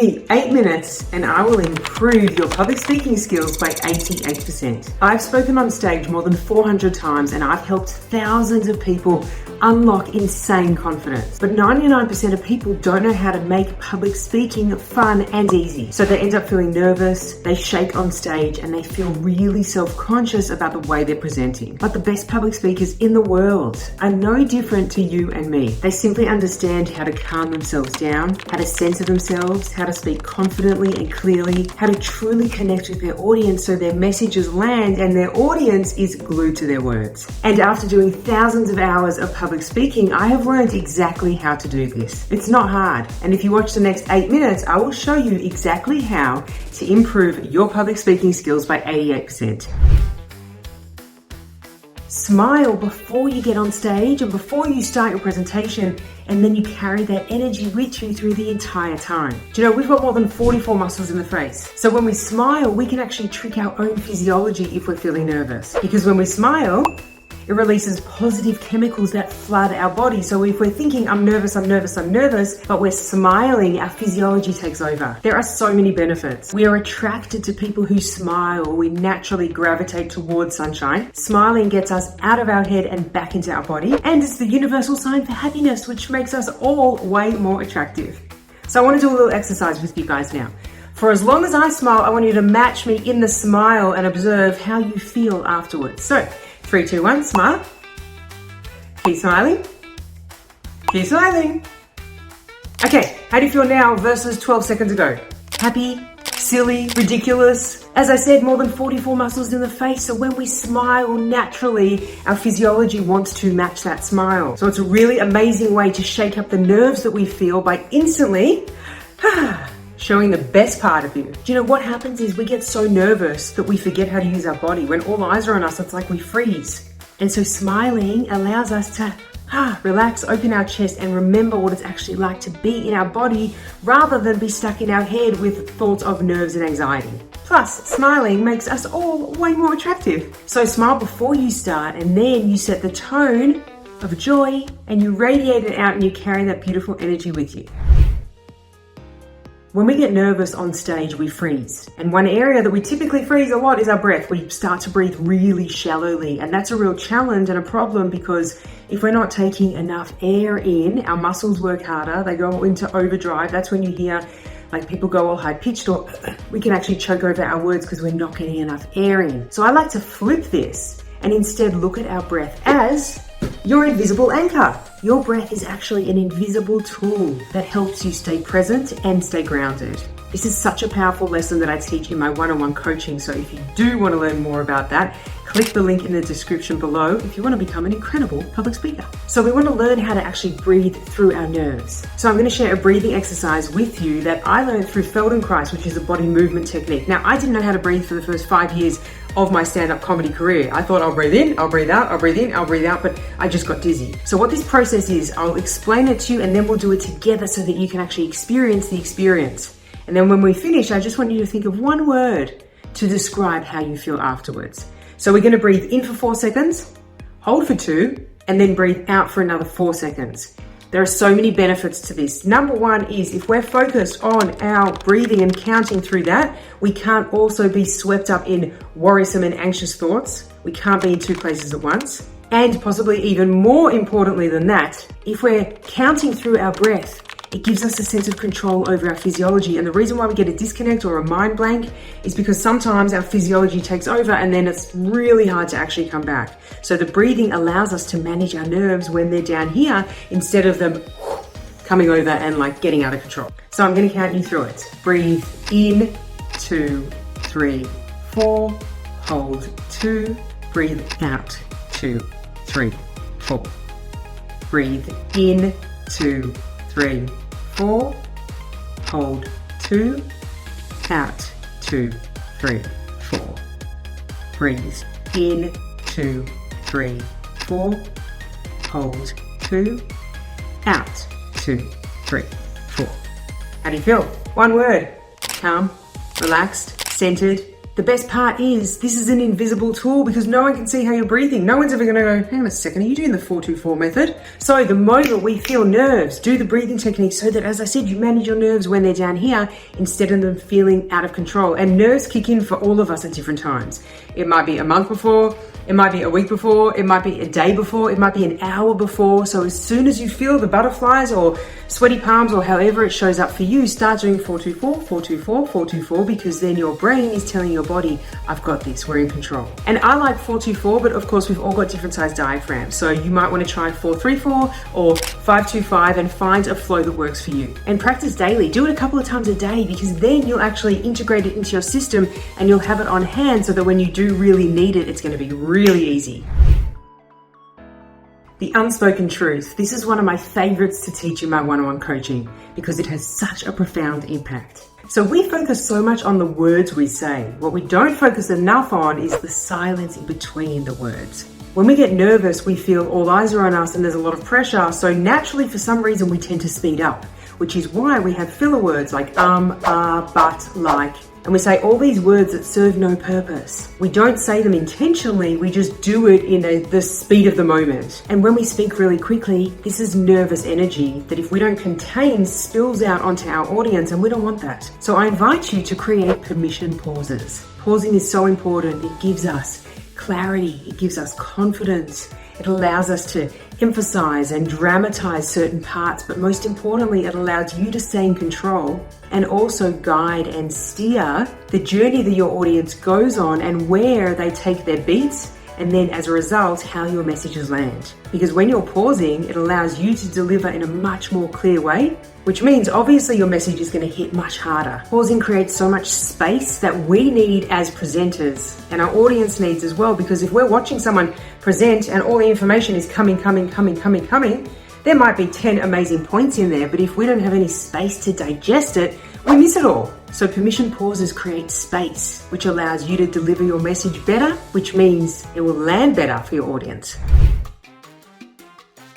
me 8 minutes and I will improve your public speaking skills by 88%. I've spoken on stage more than 400 times and I've helped thousands of people unlock insane confidence. But 99% of people don't know how to make public speaking fun and easy. So they end up feeling nervous, they shake on stage, and they feel really self-conscious about the way they're presenting. But the best public speakers in the world are no different to you and me. They simply understand how to calm themselves down, how to center themselves, how to speak confidently and clearly, how to truly connect with their audience so their messages land and their audience is glued to their words. And after doing thousands of hours of public speaking, I have learned exactly how to do this. It's not hard. And if you watch the next 8 minutes, I will show you exactly how to improve your public speaking skills by 88%. Smile before you get on stage and before you start your presentation, and then you carry that energy with you through the entire time. Do you know, we've got more than 44 muscles in the face. So when we smile, we can actually trick our own physiology if we're feeling nervous. Because when we smile, it releases positive chemicals that flood our body. So if we're thinking, I'm nervous, but we're smiling, our physiology takes over. There are so many benefits. We are attracted to people who smile. We naturally gravitate towards sunshine. Smiling gets us out of our head and back into our body. And it's the universal sign for happiness, which makes us all way more attractive. So I want to do a little exercise with you guys now. For as long as I smile, I want you to match me in the smile and observe how you feel afterwards. So 3, 2, 1, smile. Keep smiling. Keep smiling. Okay, how do you feel now versus 12 seconds ago? Happy, silly, ridiculous? As I said, more than 44 muscles in the face, so when we smile naturally, our physiology wants to match that smile. So it's a really amazing way to shake up the nerves that we feel by instantly showing the best part of you. Do you know what happens is we get so nervous that we forget how to use our body. When all eyes are on us, it's like we freeze. And so smiling allows us to relax, open our chest, and remember what it's actually like to be in our body rather than be stuck in our head with thoughts of nerves and anxiety. Plus, smiling makes us all way more attractive. So smile before you start, and then you set the tone of joy and you radiate it out and you carry that beautiful energy with you. When we get nervous on stage, we freeze. And one area that we typically freeze a lot is our breath. We start to breathe really shallowly. And that's a real challenge and a problem because if we're not taking enough air in, our muscles work harder. They go into overdrive. That's when you hear like people go all high pitched, or we can actually choke over our words because we're not getting enough air in. So I like to flip this and instead look at our breath as your invisible anchor. Your breath is actually an invisible tool that helps you stay present and stay grounded. This is such a powerful lesson that I teach in my one-on-one coaching. So if you do want to learn more about that, click the link in the description below if you want to become an incredible public speaker. So we want to learn how to actually breathe through our nerves. So I'm going to share a breathing exercise with you that I learned through Feldenkrais, which is a body movement technique. Now, I didn't know how to breathe for the first 5 years of my stand-up comedy career. I thought I'll breathe in, I'll breathe out, I'll breathe in, I'll breathe out, but I just got dizzy. So what this process is, I'll explain it to you and then we'll do it together so that you can actually experience the experience. And then when we finish, I just want you to think of one word to describe how you feel afterwards. So we're going to breathe in for 4 seconds, hold for 2, and then breathe out for another 4 seconds. There are so many benefits to this. Number one is if we're focused on our breathing and counting through that, we can't also be swept up in worrisome and anxious thoughts. We can't be in 2 places at once. And possibly even more importantly than that, if we're counting through our breath, it gives us a sense of control over our physiology. And the reason why we get a disconnect or a mind blank is because sometimes our physiology takes over and then it's really hard to actually come back. So the breathing allows us to manage our nerves when they're down here instead of them coming over and like getting out of control. So I'm going to count you through it. Breathe in, 2, 3, 4, hold 2, breathe out, 2, 3, 4. Breathe in, 2, 3, 4, hold 2, out 2, 3, 4. Breathe in, 2, 3, 4, hold 2, out 2, 3, 4. How do you feel? One word: calm, relaxed, centered. The best part is this is an invisible tool because no one can see how you're breathing. No one's ever going to go, hang on a second, are you doing the 4-2-4 method? So the moment we feel nerves, do the breathing technique so that, as I said, you manage your nerves when they're down here instead of them feeling out of control. And nerves kick in for all of us at different times. It might be a month before, it might be a week before, it might be a day before, it might be an hour before. So as soon as you feel the butterflies or sweaty palms or however it shows up for you, start doing 4-2-4, 4-2-4, 4-2-4, because then your brain is telling your body, I've got this, we're in control. And I like 4-2-4, but of course we've all got different size diaphragms. So you might want to try 4-3-4 or 5-2-5 and find a flow that works for you. And practice daily. Do it a couple of times a day because then you'll actually integrate it into your system and you'll have it on hand so that when you do really need it, it's going to be really easy. The unspoken truth. This is one of my favorites to teach in my one-on-one coaching because it has such a profound impact. So we focus so much on the words we say. What we don't focus enough on is the silence in between the words. When we get nervous, we feel all eyes are on us and there's a lot of pressure. So naturally, for some reason, we tend to speed up, which is why we have filler words like but, like. And we say all these words that serve no purpose. We don't say them intentionally, we just do it in the speed of the moment. And when we speak really quickly, this is nervous energy that if we don't contain, spills out onto our audience, and we don't want that. So I invite you to create permission pauses. Pausing is so important. It gives us clarity, it gives us confidence. It allows us to emphasize and dramatize certain parts, but most importantly, it allows you to stay in control and also guide and steer the journey that your audience goes on and where they take their beats, and then as a result, how your messages land. Because when you're pausing, it allows you to deliver in a much more clear way, which means obviously your message is going to hit much harder. Pausing creates so much space that we need as presenters and our audience needs as well, because if we're watching someone present and all the information is coming, there might be 10 amazing points in there, but if we don't have any space to digest it, we miss it all. So permission pauses create space, which allows you to deliver your message better, which means it will land better for your audience.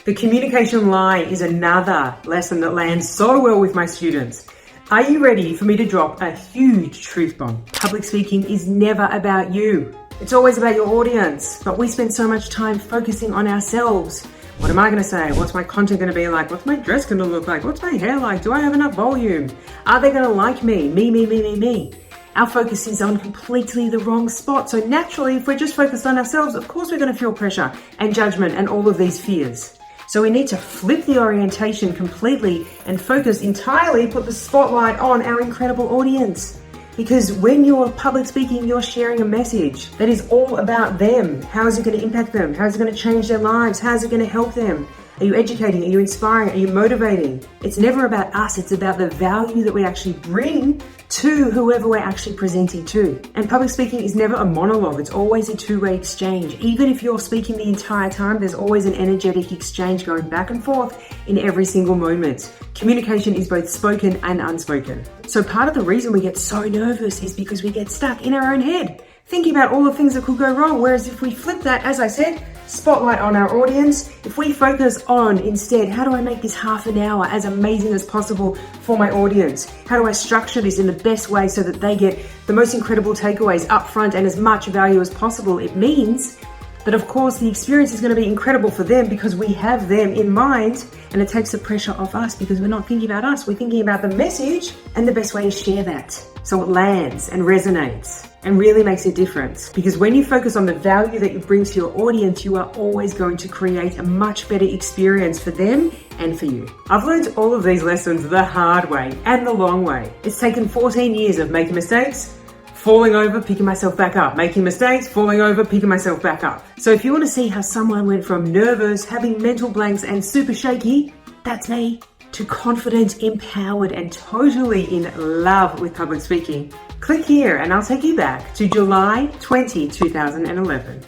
The communication lie is another lesson that lands so well with my students. Are you ready for me to drop a huge truth bomb? Public speaking is never about you. It's always about your audience, but we spend so much time focusing on ourselves. What am I going to say? What's my content going to be like? What's my dress going to look like? What's my hair like? Do I have enough volume? Are they going to like me? Me. Our focus is on completely the wrong spot. So naturally, if we're just focused on ourselves, of course we're going to feel pressure and judgment and all of these fears. So we need to flip the orientation completely and focus entirely, put the spotlight on our incredible audience. Because when you're public speaking, you're sharing a message that is all about them. How is it going to impact them? How is it going to change their lives? How is it going to help them? Are you educating? Are you inspiring? Are you motivating? It's never about us. It's about the value that we actually bring to whoever we're actually presenting to. And public speaking is never a monologue. It's always a two-way exchange. Even if you're speaking the entire time, there's always an energetic exchange going back and forth in every single moment. Communication is both spoken and unspoken. So part of the reason we get so nervous is because we get stuck in our own head, thinking about all the things that could go wrong. Whereas if we flip that, as I said, spotlight on our audience, if we focus on instead, how do I make this half an hour as amazing as possible for my audience? How do I structure this in the best way so that they get the most incredible takeaways up front and as much value as possible? It means that of course the experience is going to be incredible for them because we have them in mind, and it takes the pressure off us because we're not thinking about us, we're thinking about the message and the best way to share that so it lands and resonates and really makes a difference. Because when you focus on the value that you bring to your audience, you are always going to create a much better experience for them and for you. I've learned all of these lessons the hard way and the long way. It's taken 14 years of making mistakes, falling over, picking myself back up, making mistakes, falling over, picking myself back up. So if you want to see how someone went from nervous, having mental blanks and super shaky, that's me, to confident, empowered, and totally in love with public speaking, click here and I'll take you back to July 20, 2011.